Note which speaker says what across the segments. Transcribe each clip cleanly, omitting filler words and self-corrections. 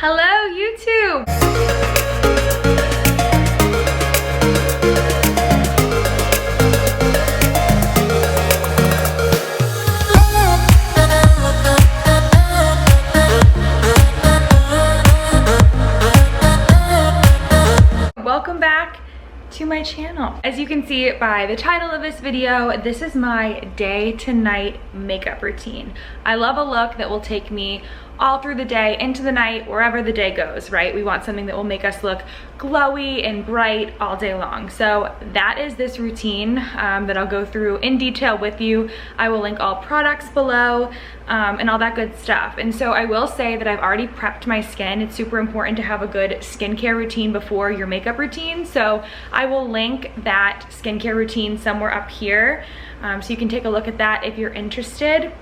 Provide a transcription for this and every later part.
Speaker 1: Hello, YouTube! Welcome back to my channel. As you can see by the title of this video, this is my day to night makeup routine. I love a look that will take me all through the day, into the night, wherever the day goes, right? We want something that will make us look glowy and bright all day long. So that is this routine that I'll go through in detail with you. I will link all products below and all that good stuff. And so I will say that I've already prepped my skin. It's super important to have a good skincare routine before your makeup routine. So I will link that skincare routine somewhere up here so you can take a look at that if you're interested.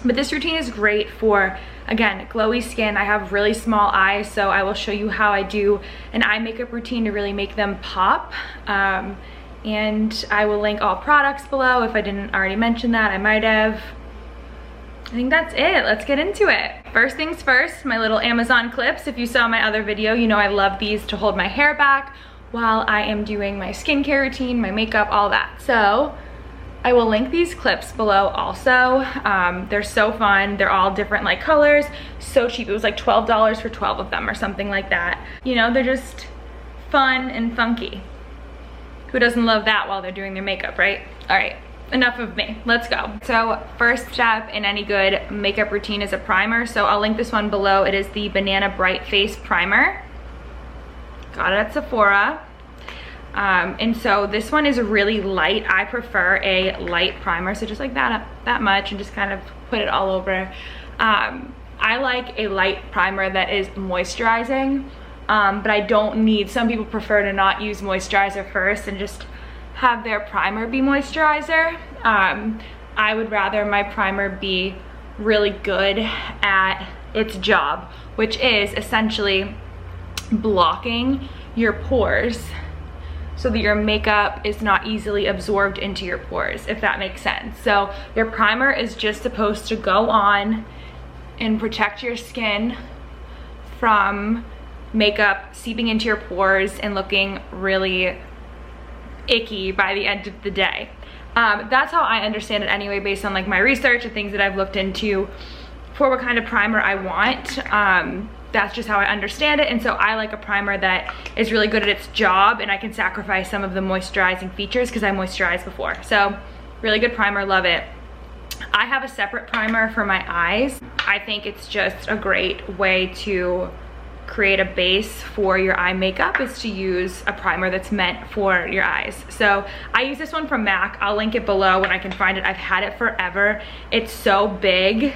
Speaker 1: But this routine is great for, again, glowy skin. I have really small eyes, so I will show you how I do an eye makeup routine to really make them pop. And I will link all products below. If I didn't already mention that, I might have. I think that's it. Let's get into it. First things first, my little Amazon clips. If you saw my other video, you know I love these to hold my hair back while I am doing my skincare routine, my makeup, all that. So I will link these clips below also. They're so fun. They're all different like colors, so cheap. It was like $12 for 12 of them or something like that. You know, they're just fun and funky. Who doesn't love that while they're doing their makeup, right? All right, enough of me, let's go. So first step in any good makeup routine is a primer. So I'll link this one below. It is the Banana Bright Face Primer. Got it at Sephora. And so this one is really light. I prefer a light primer, so just like that much, and just kind of put it all over. I like a light primer that is moisturizing, but I don't need, some people prefer to not use moisturizer first and just have their primer be moisturizer. I would rather my primer be really good at its job, which is essentially blocking your pores so that your makeup is not easily absorbed into your pores, if that makes sense. So your primer is just supposed to go on and protect your skin from makeup seeping into your pores and looking really icky by the end of the day. That's how I understand it anyway, based on like my research and things that I've looked into for what kind of primer I want. That's just how I understand it, and so I like a primer that is really good at its job, and I can sacrifice some of the moisturizing features because I moisturized before. So really good primer, love it. I have a separate primer for my eyes. I think it's just a great way to create a base for your eye makeup, is to use a primer that's meant for your eyes. So I use this one from MAC. I'll link it below when I can find it. I've had it forever. It's so big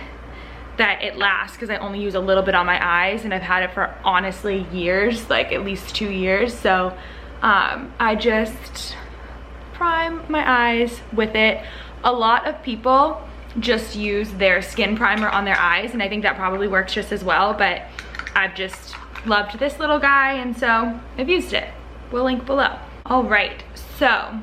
Speaker 1: that it lasts because I only use a little bit on my eyes, and I've had it for honestly years, like at least 2 years. So I just prime my eyes with it. A lot of people just use their skin primer on their eyes, and I think that probably works just as well, but I've just loved this little guy, and so I've used it. We'll link below. All right, so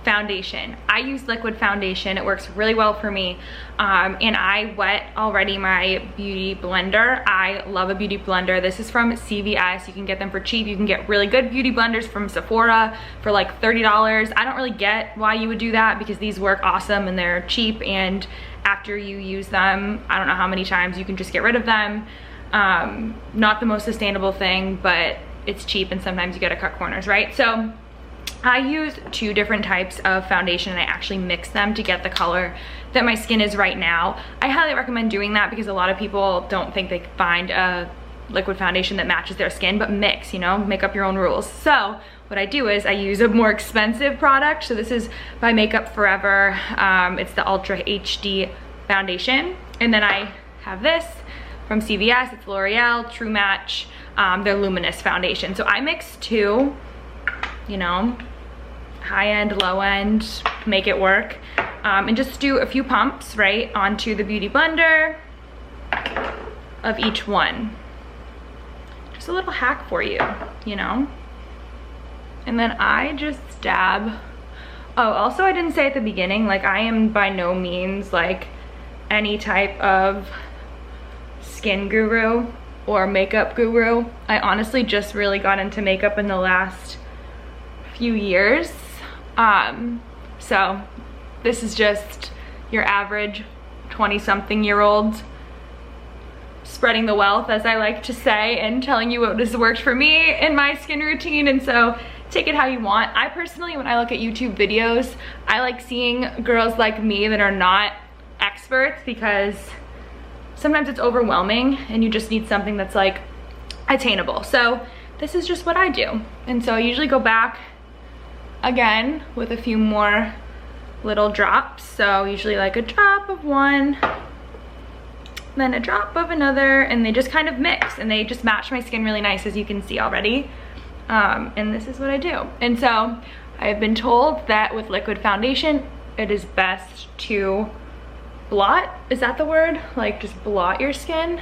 Speaker 1: foundation. I use liquid foundation. It works really well for me. And I wet already my beauty blender. I love a beauty blender. This is from CVS. You can get them for cheap. You can get really good beauty blenders from Sephora for like $30. I don't really get why you would do that, because these work awesome and they're cheap, and after you use them, I don't know how many times, you can just get rid of them. Not the most sustainable thing, but it's cheap, and sometimes you gotta cut corners, right? So I use 2 different types of foundation, and I actually mix them to get the color that my skin is right now. I highly recommend doing that because a lot of people don't think they can find a liquid foundation that matches their skin, but mix, you know, make up your own rules. So what I do is I use a more expensive product. So this is by Makeup Forever. It's the Ultra HD foundation. And then I have this from CVS. It's L'Oreal True Match, their Luminous foundation. So I mix 2, you know, high end, low end, make it work. And just do a few pumps, right, onto the beauty blender of each one. Just a little hack for you, you know? And then I just dab. Oh, also I didn't say at the beginning, like I am by no means like any type of skin guru. or makeup guru. I honestly just really got into makeup in the last few years. So this is just your average 20-something-year-old spreading the wealth, as I like to say, and telling you what has worked for me in my skin routine. And so take it how you want. I personally, when I look at YouTube videos, I like seeing girls like me that are not experts, because sometimes it's overwhelming and you just need something that's like attainable. So this is just what I do. And so I usually go back again with a few more little drops. So usually like a drop of one, then a drop of another, and they just kind of mix and they just match my skin really nice, as you can see already. And this is what I do. And so I have been told that with liquid foundation, it is best to blot. Is that the word? Like just blot your skin.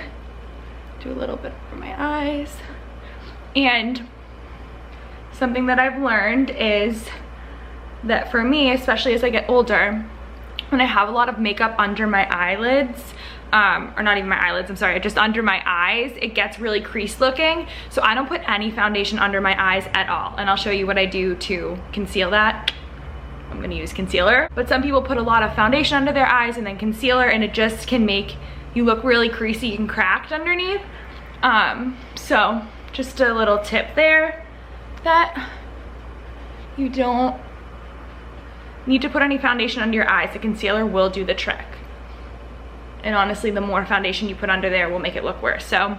Speaker 1: Do a little bit for my eyes. And something that I've learned is that for me, especially as I get older, when I have a lot of makeup under my eyelids, or not even my eyelids, I'm sorry, just under my eyes, it gets really crease looking. So I don't put any foundation under my eyes at all. And I'll show you what I do to conceal that. I'm gonna use concealer. But some people put a lot of foundation under their eyes and then concealer, and it just can make you look really creasy and cracked underneath. So just a little tip there, that you don't need to put any foundation under your eyes. The concealer will do the trick. And honestly, the more foundation you put under there will make it look worse. So,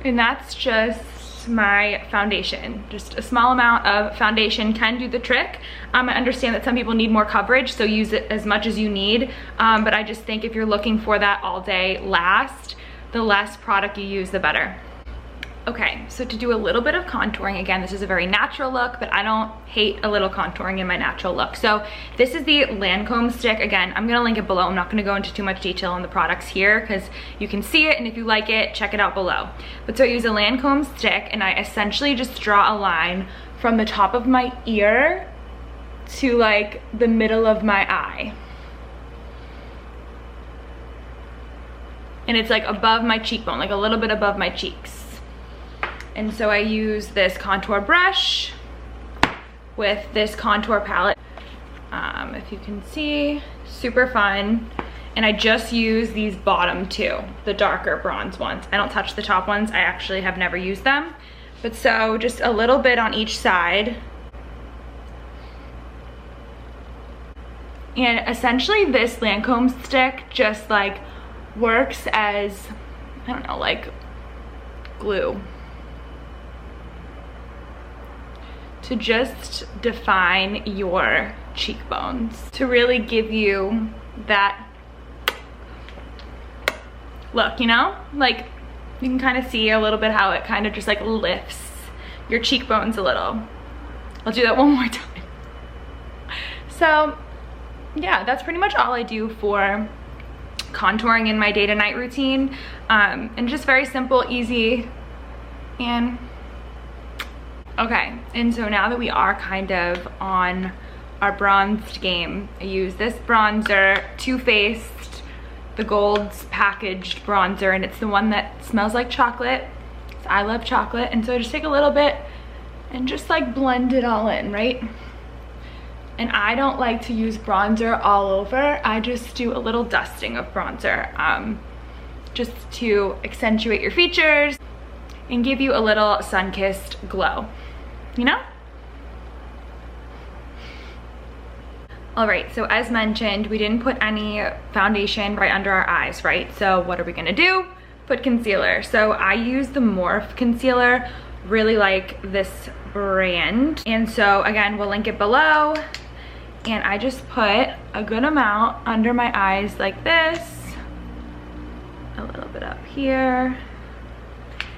Speaker 1: and that's just my foundation. Just a small amount of foundation can do the trick. I understand that some people need more coverage, so use it as much as you need. But I just think if you're looking for that all day last, the less product you use, the better. Okay, so to do a little bit of contouring, again, this is a very natural look, but I don't hate a little contouring in my natural look. So this is the Lancome stick. Again, I'm gonna link it below. I'm not gonna go into too much detail on the products here because you can see it, and if you like it, check it out below. But so I use a Lancome stick, and I essentially just draw a line from the top of my ear to like the middle of my eye. And it's like above my cheekbone, like a little bit above my cheeks. And so I use this contour brush with this contour palette. If you can see, super fun. And I just use these bottom two, the darker bronze ones. I don't touch the top ones. I actually have never used them. But so just a little bit on each side. And essentially this Lancome stick just like works as, I don't know, like glue. To just define your cheekbones, to really give you that look, you know? Like you can kind of see a little bit how it kind of just like lifts your cheekbones a little. I'll do that one more time. So yeah, that's pretty much all I do for contouring in my day to night routine. And just very simple, easy, and okay, and so now that we are kind of on our bronzed game, I use this bronzer, Too Faced, the Gold's packaged bronzer, and it's the one that smells like chocolate. So I love chocolate, and so I just take a little bit and just like blend it all in, right? And I don't like to use bronzer all over. I just do a little dusting of bronzer, just to accentuate your features and give you a little sun-kissed glow. You know? All right, so as mentioned, we didn't put any foundation right under our eyes, right? So what are we gonna do? Put concealer. So I use the Morphe concealer, really like this brand. And so again, we'll link it below. And I just put a good amount under my eyes like this, a little bit up here,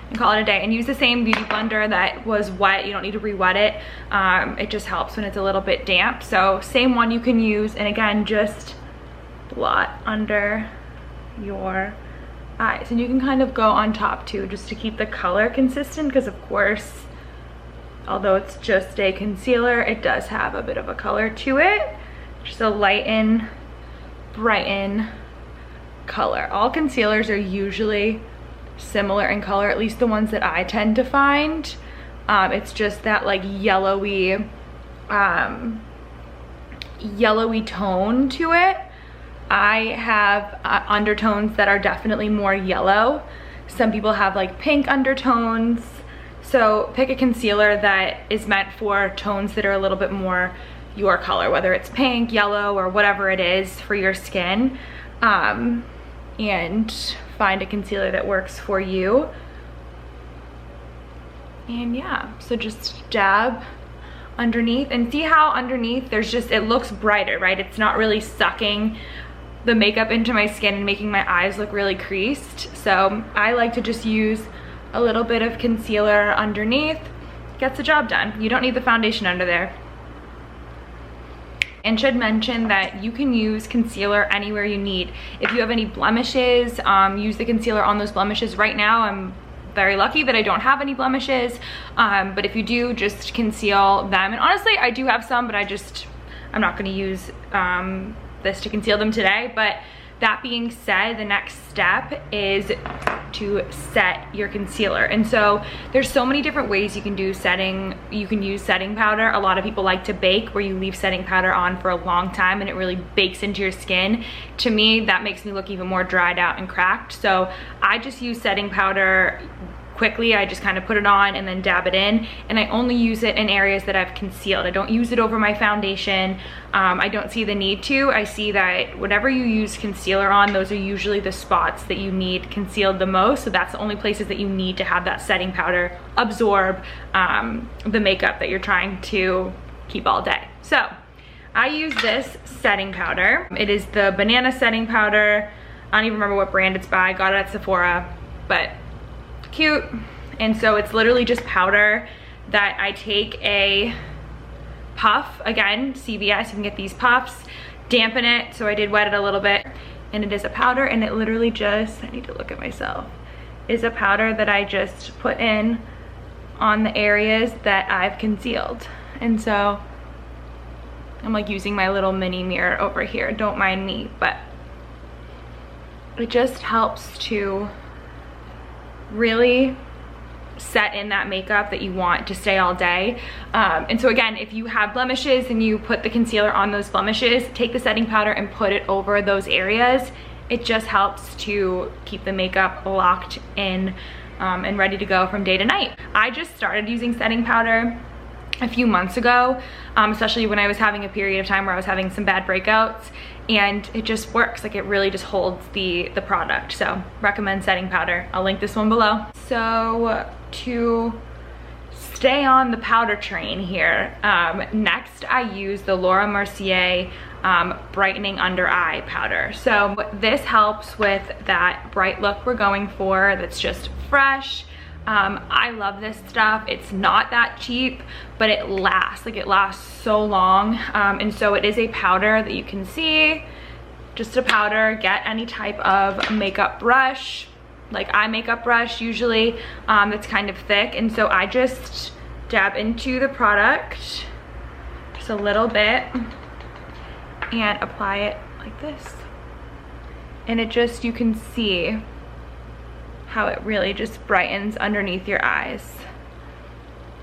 Speaker 1: and call it a day. And use the same beauty blender that was wet. You don't need to re-wet it. It just helps when it's a little bit damp. So same one you can use, and again, just blot under your eyes. And you can kind of go on top too, just to keep the color consistent, because of course, although it's just a concealer, it does have a bit of a color to it. Just a lighten, brighten color. All concealers are usually similar in color, at least the ones that I tend to find. It's just that like yellowy tone to it. I have undertones that are definitely more yellow. Some people have like pink undertones. So pick a concealer that is meant for tones that are a little bit more your color, whether it's pink, yellow, or whatever it is for your skin. And find a concealer that works for you. And yeah, so just dab underneath, and see how underneath there's just, it looks brighter, right? It's not really sucking the makeup into my skin and making my eyes look really creased. So I like to just use a little bit of concealer underneath. Gets the job done. You don't need the foundation under there. And should mention that you can use concealer anywhere you need. If you have any blemishes, use the concealer on those blemishes. Right now, I'm very lucky that I don't have any blemishes, but if you do, just conceal them. And honestly, I do have some, but I'm not gonna use this to conceal them today. But that being said, the next step is to set your concealer. And so there's so many different ways you can do setting. You can use setting powder. A lot of people like to bake, where you leave setting powder on for a long time and it really bakes into your skin. To me, that makes me look even more dried out and cracked. So I just use setting powder quickly. I just kind of put it on and then dab it in, and I only use it in areas that I've concealed. I don't use it over my foundation. I don't see the need to. I see that whatever you use concealer on, those are usually the spots that you need concealed the most. So that's the only places that you need to have that setting powder absorb the makeup that you're trying to keep all day. So I use this setting powder. It is the banana setting powder. I don't even remember what brand it's by. I got it at Sephora, but cute. And so it's literally just powder that I take a puff, again, CVS, you can get these puffs, dampen it. So I did wet it a little bit, and it is a powder, and it literally just, I need to look at myself, is a powder that I just put in on the areas that I've concealed. And so I'm like using my little mini mirror over here, don't mind me, but it just helps to really set in that makeup that you want to stay all day. And so again, if you have blemishes and you put the concealer on those blemishes, take the setting powder and put it over those areas. It just helps to keep the makeup locked in and ready to go from day to night. I just started using setting powder a few months ago, especially when I was having a period of time where I was having some bad breakouts, and it just works. Like, it really just holds the product. So recommend setting powder. I'll link this one below. So to stay on the powder train here, next I use the Laura Mercier brightening under eye powder. So this helps with that bright look we're going for, that's just fresh. I love this stuff. It's not that cheap, but it lasts, like it lasts so long. And so it is a powder that you can see, just a powder. Get any type of makeup brush, like eye makeup brush usually, that's kind of thick. And so I just dab into the product just a little bit and apply it like this. And it just, you can see how it really just brightens underneath your eyes.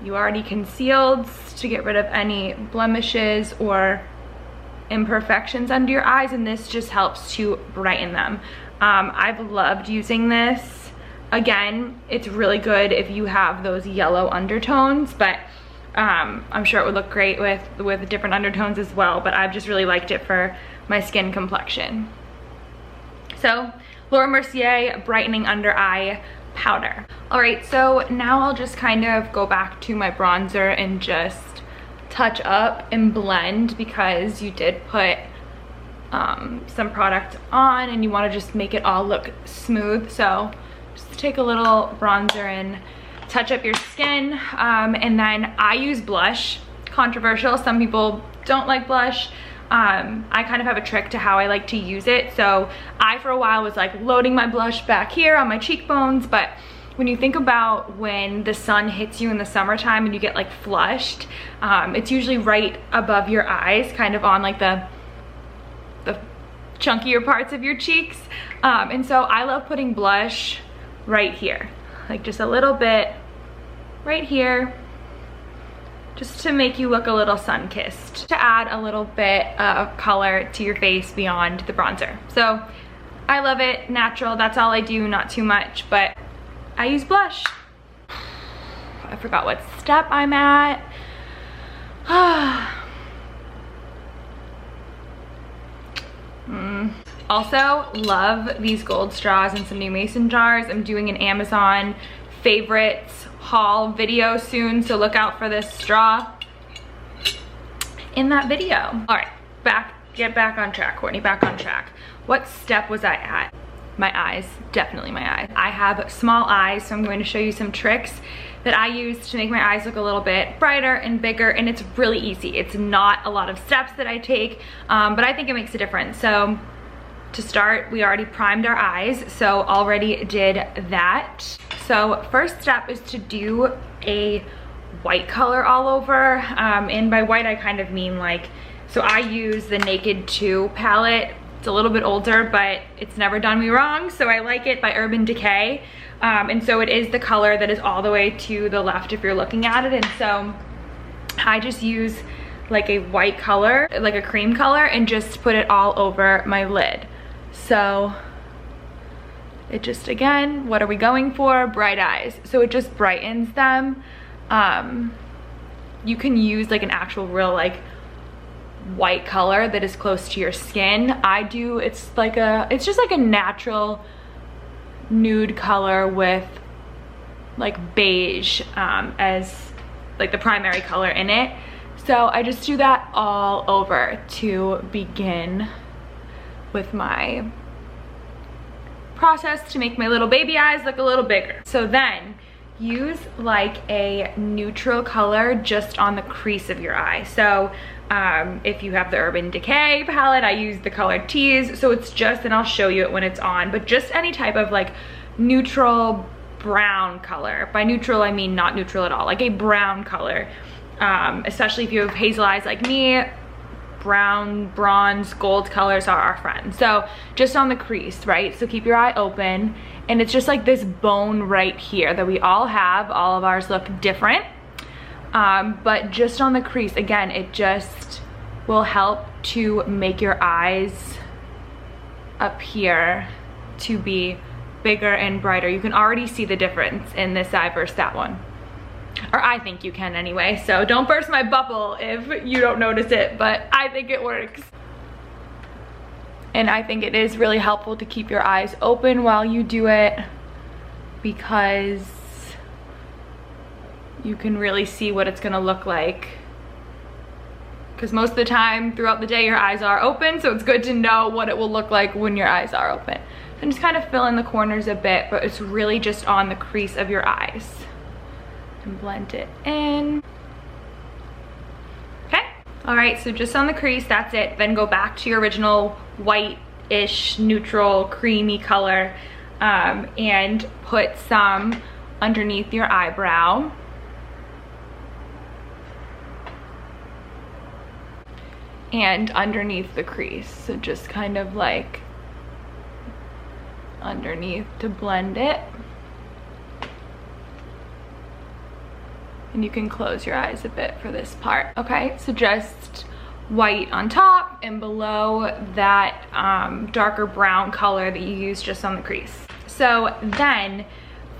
Speaker 1: You already concealed to get rid of any blemishes or imperfections under your eyes, and this just helps to brighten them. I've loved using this. Again, it's really good if you have those yellow undertones, but I'm sure it would look great with different undertones as well, but I've just really liked it for my skin complexion. So Laura Mercier brightening under eye powder. All right, so now I'll just kind of go back to my bronzer and just touch up and blend, because you did put some product on and you want to just make it all look smooth. So just take a little bronzer and touch up your skin. And then I use blush. Controversial, some people don't like blush. I kind of have a trick to how I like to use it. So I, for a while, was like loading my blush back here on my cheekbones, but when you think about when the sun hits you in the summertime and you get like flushed, it's usually right above your eyes, kind of on like the chunkier parts of your cheeks. And so I love putting blush right here, like just a little bit right here, just to make you look a little sun-kissed, to add a little bit of color to your face beyond the bronzer. So I love it, natural, that's all I do, not too much, but I use blush. I forgot what step I'm at. Also, love these gold straws and some new mason jars. I'm doing an Amazon favorites haul video soon, so look out for this straw in that video. All right, get back on track, Courtney, back on track. What step was I at? My eyes, definitely my eyes. I have small eyes, so I'm going to show you some tricks that I use to make my eyes look a little bit brighter and bigger, and it's really easy. It's not a lot of steps that I take, but I think it makes a difference. So to start, we already primed our eyes, so already did that. So first step is to do a white color all over, and by white I kind of mean like, so I use the Naked 2 palette. It's a little bit older, but it's never done me wrong, so I like it, by Urban Decay. And so it is the color that is all the way to the left if you're looking at it, and so I just use like a white color, like a cream color, and just put it all over my lid. So it just, again, what are we going for? Bright eyes. So it just brightens them. You can use like an actual real like white color that is close to your skin. I do, it's just like a natural nude color with like beige as like the primary color in it. So I just do that all over to begin with my process to make my little baby eyes look a little bigger. So then use like a neutral color just on the crease of your eye. So if you have the Urban Decay palette, I use the color Tease. So it's just, and I'll show you it when it's on, but just any type of like neutral brown color. By neutral, I mean not neutral at all, like a brown color. Especially if you have hazel eyes like me, brown, bronze, gold colors are our friends. So just on the crease, right? So keep your eye open, and it's just like this bone right here that we all have. All of ours look different, but just on the crease, again, it just will help to make your eyes up here to be bigger and brighter. You can already see the difference in this eye versus that one. Or I think you can anyway, so don't burst my bubble if you don't notice it, but I think it works. And I think it is really helpful to keep your eyes open while you do it, because you can really see what it's gonna look like. Because most of the time throughout the day your eyes are open, so it's good to know what it will look like when your eyes are open. And just kind of fill in the corners a bit, but it's really just on the crease of your eyes. And blend it in. Okay, all right, so just on the crease, that's it. Then go back to your original white-ish, neutral, creamy color, and put some underneath your eyebrow. And underneath the crease, so just kind of like underneath to blend it. And you can close your eyes a bit for this part. Okay, so just white on top and below that darker brown color that you use just on the crease. So then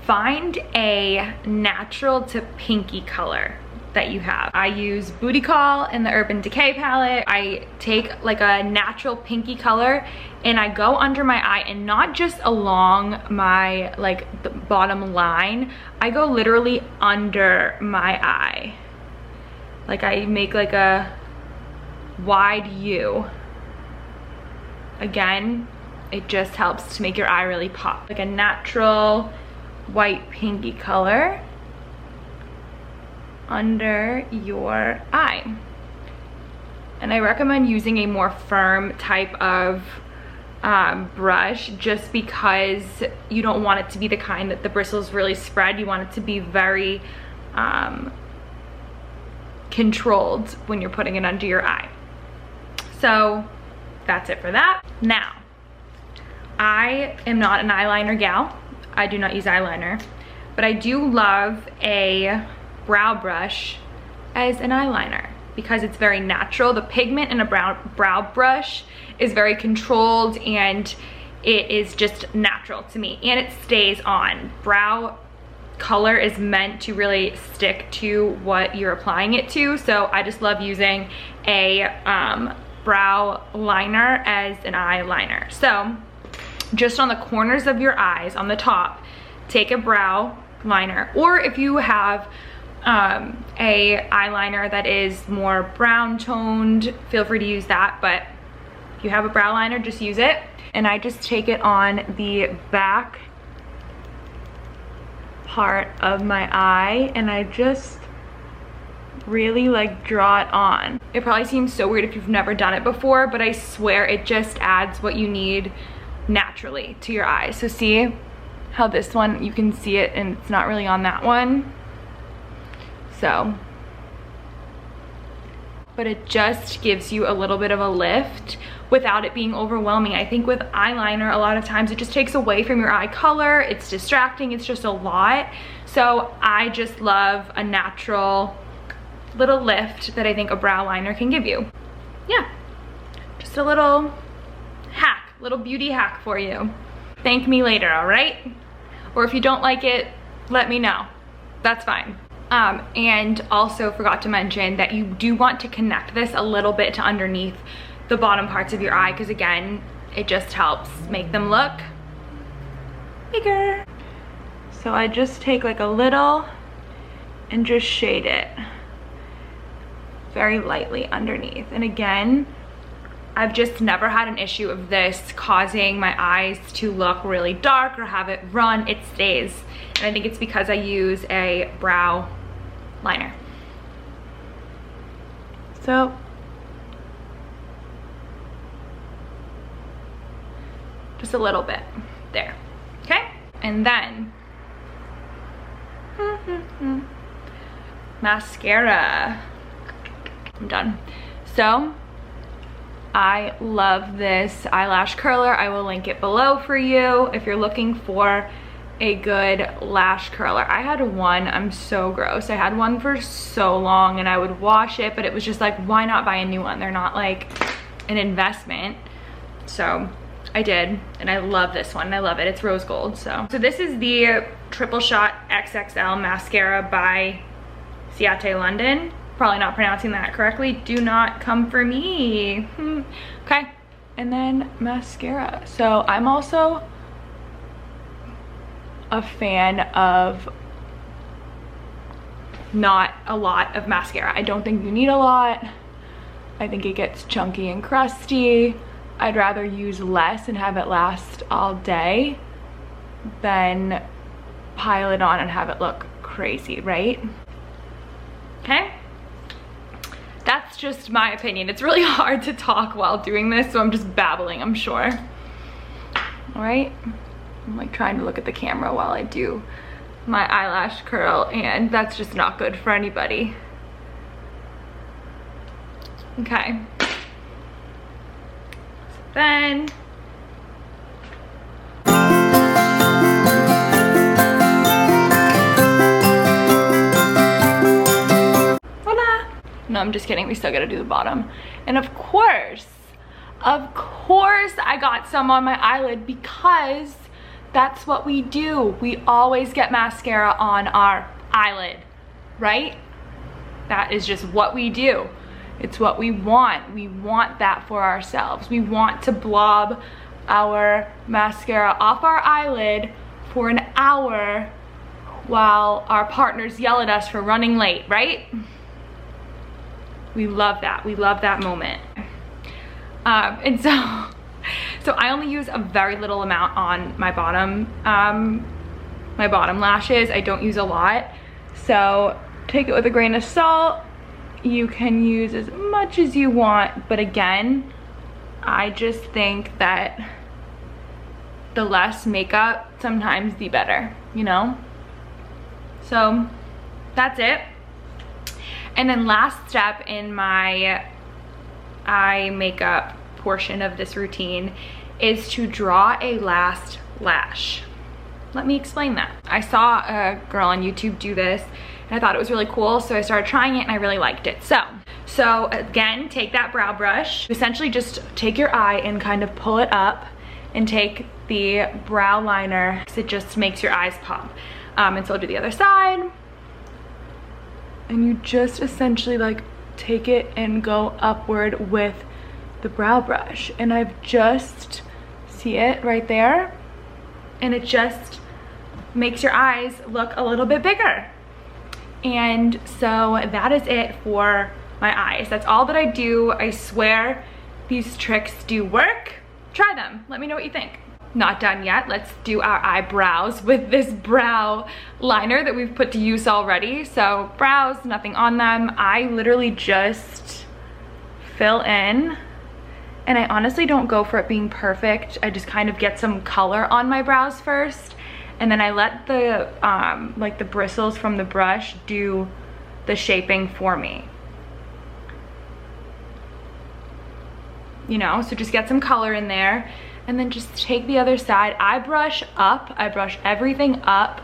Speaker 1: find a natural to pinky color that you have. I use Booty Call in the Urban Decay palette. I take like a natural pinky color and I go under my eye, and not just along my like the bottom line, I go literally under my eye. Like I make like a wide U. Again, it just helps to make your eye really pop. Like a natural white pinky color under your eye. And I recommend using a more firm type of brush, just because you don't want it to be the kind that the bristles really spread. You want it to be very controlled when you're putting it under your eye. So that's it for that. Now, I am not an eyeliner gal. I do not use eyeliner, but I do love a brow brush as an eyeliner because it's very natural. The pigment in a brow brush is very controlled and it is just natural to me, and it stays on. Brow color is meant to really stick to what you're applying it to, so I just love using a brow liner as an eyeliner. So just on the corners of your eyes, on the top, take a brow liner, or if you have a eyeliner that is more brown toned, feel free to use that, but if you have a brow liner, just use it. And I just take it on the back part of my eye and I just really like draw it on. It probably seems so weird if you've never done it before, but I swear it just adds what you need naturally to your eyes. So see how this one, you can see it and it's not really on that one. So, but it just gives you a little bit of a lift without it being overwhelming. I think with eyeliner, a lot of times it just takes away from your eye color. It's distracting, it's just a lot. So I just love a natural little lift that I think a brow liner can give you. Yeah, just a little hack, little beauty hack for you. Thank me later, all right? Or if you don't like it, let me know. That's fine. And also forgot to mention that you do want to connect this a little bit to underneath the bottom parts of your eye, because again, it just helps make them look bigger. So I just take like a little and just shade it very lightly underneath. And again, I've just never had an issue of this causing my eyes to look really dark or have it run. It stays. And I think it's because I use a brow liner. So just a little bit there, okay? And then mascara. I'm done. So I love this eyelash curler. I will link it below for you if you're looking for a good lash curler. I had one, I'm so gross. I had one for so long and I would wash it, but it was just like, why not buy a new one? They're not like an investment. So I did, and I love this one. I love it. It's rose gold. So this is the Triple Shot XXL mascara by Ciate London. Probably not pronouncing that correctly. Do not come for me. Okay, and then mascara. So I'm also a fan of not a lot of mascara. I don't think you need a lot. I think it gets chunky and crusty. I'd rather use less and have it last all day than pile it on and have it look crazy, right? Okay, that's just my opinion. It's really hard to talk while doing this, so I'm just babbling, I'm sure. All right, I'm like trying to look at the camera while I do my eyelash curl, and that's just not good for anybody. Okay. Then voila. No, I'm just kidding, we still gotta do the bottom. And of course I got some on my eyelid because that's what we do. We always get mascara on our eyelid, right? That is just what we do. It's what we want. We want that for ourselves. We want to blob our mascara off our eyelid for an hour while our partners yell at us for running late, right? We love that. We love that moment. And so I only use a very little amount on my bottom lashes. I don't use a lot. So take it with a grain of salt. You can use as much as you want, but again, I just think that the less makeup, sometimes the better, you know? So that's it. And then last step in my eye makeup portion of this routine is to draw a last lash. let me explain that. I saw a girl on YouTube do this and I thought it was really cool, so I started trying it and I really liked it. So again, take that brow brush, essentially just take your eye and kind of pull it up and take the brow liner, because it just makes your eyes pop. And so I'll do the other side. And you just essentially like take it and go upward with the brow brush. And I've just, see it right there? And it just makes your eyes look a little bit bigger. And so that is it for my eyes. That's all that I do. I swear these tricks do work. Try them. Let me know what you think. Not done yet. Let's do our eyebrows with this brow liner that we've put to use already. So brows, nothing on them. I literally just fill in, and I honestly don't go for it being perfect. I just kind of get some color on my brows first, and then I let the like the bristles from the brush do the shaping for me. You know, so just get some color in there, and then just take the other side. I brush up, I brush everything up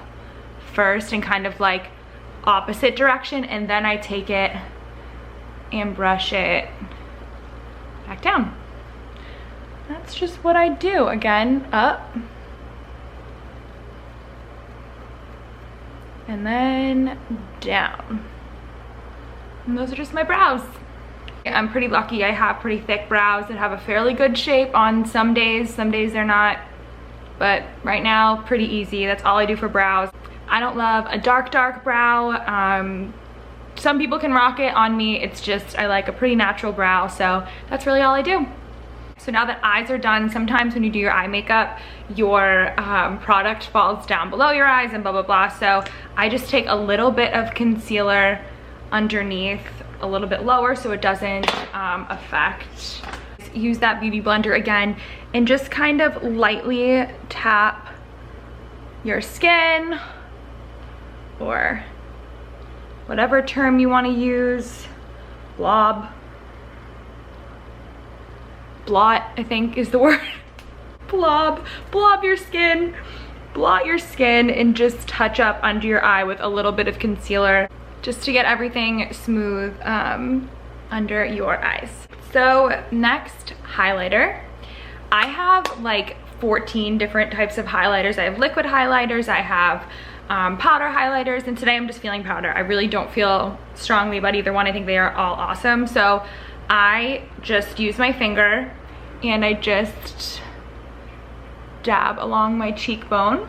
Speaker 1: first and kind of like opposite direction, and then I take it and brush it back down. That's just what I do. Again, up, and then down. And those are just my brows. I'm pretty lucky. I have pretty thick brows that have a fairly good shape on some days they're not, but right now pretty easy. That's all I do for brows. I don't love a dark brow. Some people can rock it. On me, it's just I like a pretty natural brow, so that's really all I do. So now that eyes are done, sometimes when you do your eye makeup, your product falls down below your eyes and blah blah blah, so I just take a little bit of concealer underneath, a little bit lower, so it doesn't affect. Use that beauty blender again and just kind of lightly tap your skin, or whatever term you want to use. Blot, I think is the word. Blob your skin, blot your skin, and just touch up under your eye with a little bit of concealer, just to get everything smooth under your eyes. So next, highlighter. I have like 14 different types of highlighters. I have liquid highlighters, I have powder highlighters, and today I'm just feeling powder. I really don't feel strongly about either one. I think they are all awesome. So I just use my finger and I just dab along my cheekbone.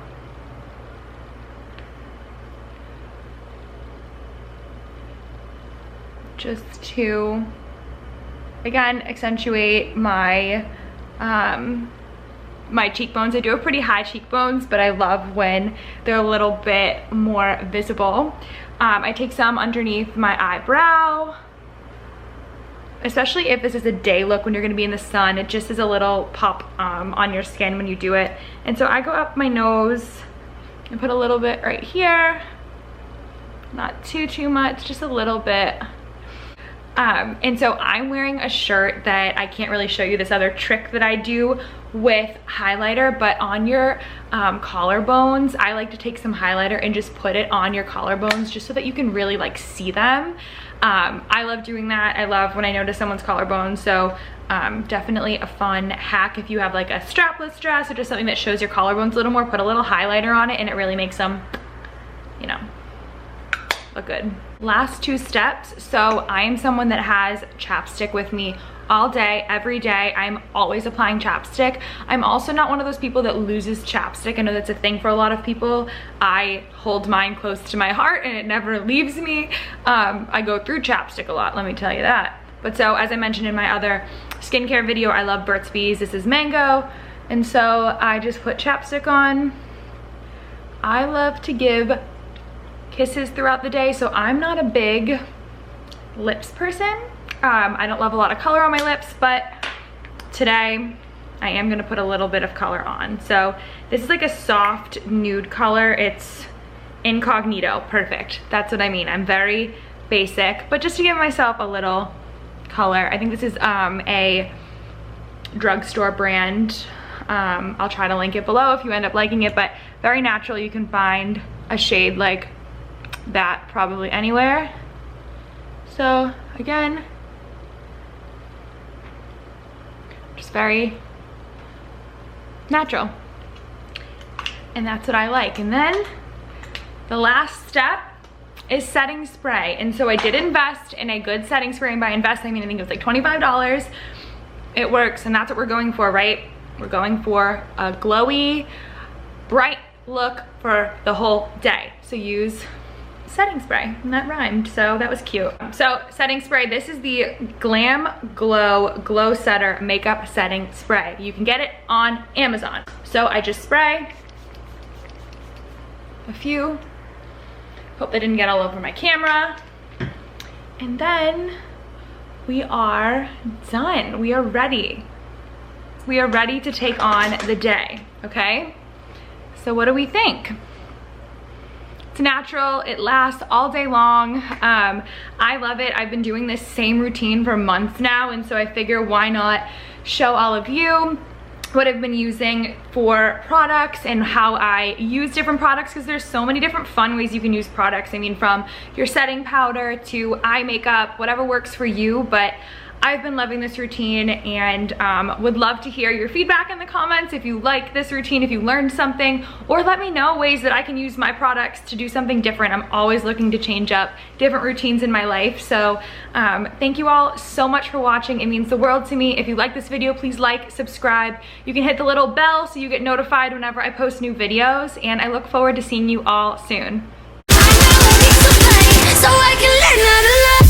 Speaker 1: Just to, again, accentuate my my cheekbones. I do have pretty high cheekbones, but I love when they're a little bit more visible. I take some underneath my eyebrow, especially if this is a day look when you're gonna be in the sun. It just is a little pop on your skin when you do it. And so I go up my nose and put a little bit right here. Not too much, just a little bit. And so I'm wearing a shirt that I can't really show you this other trick that I do with highlighter, but on your collarbones, I like to take some highlighter and just put it on your collarbones just so that you can really like see them. I love doing that. I love when I notice someone's collarbone. So definitely a fun hack if you have like a strapless dress or just something that shows your collarbones a little more, put a little highlighter on it and it really makes them, you know, look good. Last two steps. So I am someone that has chapstick with me all day, every day. I'm always applying chapstick. I'm also not one of those people that loses chapstick. I know that's a thing for a lot of people. I hold mine close to my heart and it never leaves me. I go through chapstick a lot, let me tell you that. But so as I mentioned in my other skincare video, I love Burt's Bees. This is mango. And so I just put chapstick on. I love to give kisses throughout the day, so I'm not a big lips person. I don't love a lot of color on my lips, but today I am gonna put a little bit of color on. So this is like a soft nude color. It's incognito, perfect. That's what I mean. I'm very basic, but just to give myself a little color. I think this is a drugstore brand. I'll try to link it below if you end up liking it, but very natural. You can find a shade like that probably anywhere. So again, just very natural. And that's what I like. And then the last step is setting spray. And so I did invest in a good setting spray, and by invest I mean I think it was like $25. It works, and that's what we're going for, right? We're going for a glowy, bright look for the whole day. So use setting spray, and that rhymed, so that was cute. So setting spray, this is the Glam Glow Glow Setter Makeup Setting Spray. You can get it on Amazon. So I just spray a few. Hope they didn't get all over my camera. And then we are done. We are ready. We are ready to take on the day, okay? So what do we think? It's natural, it lasts all day long. I love it. I've been doing this same routine for months now, and so I figure why not show all of you what I've been using for products and how I use different products, because there's so many different fun ways you can use products. I mean, from your setting powder to eye makeup, whatever works for you. But I've been loving this routine, and would love to hear your feedback in the comments if you like this routine, if you learned something, or let me know ways that I can use my products to do something different. I'm always looking to change up different routines in my life. So thank you all so much for watching. It means the world to me. If you like this video, please like, subscribe. You can hit the little bell so you get notified whenever I post new videos, and I look forward to seeing you all soon.
Speaker 2: So I can learn how to love.